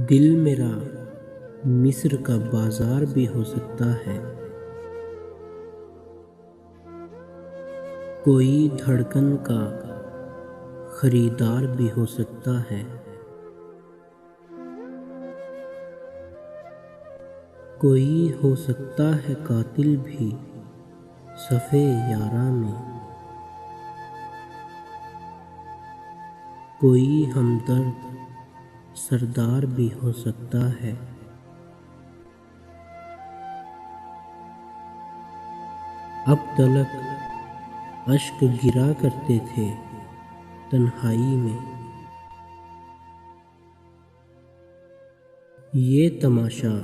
दिल मेरा मिस्र का बाजार भी हो सकता है, कोई धड़कन का खरीदार भी हो सकता है, कोई हो सकता है कातिल भी सफ़े यारा में, कोई हमदर्द सरदार भी हो सकता है। अब तलक अश्क गिरा करते थे तन्हाई में, ये तमाशा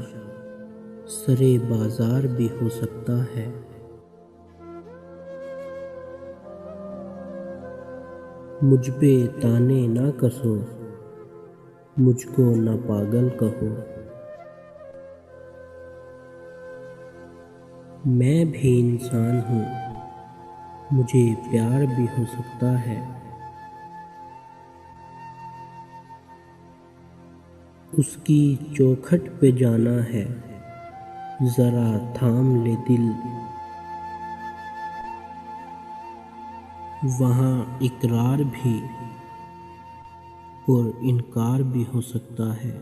सरे बाजार भी हो सकता है। मुझ पे ताने ना कसो, मुझको न पागल कहो, मैं भी इंसान हूँ, मुझे प्यार भी हो सकता है। उसकी चौखट पे जाना है, ज़रा थाम ले दिल, वहाँ इकरार भी और इनकार भी हो सकता है।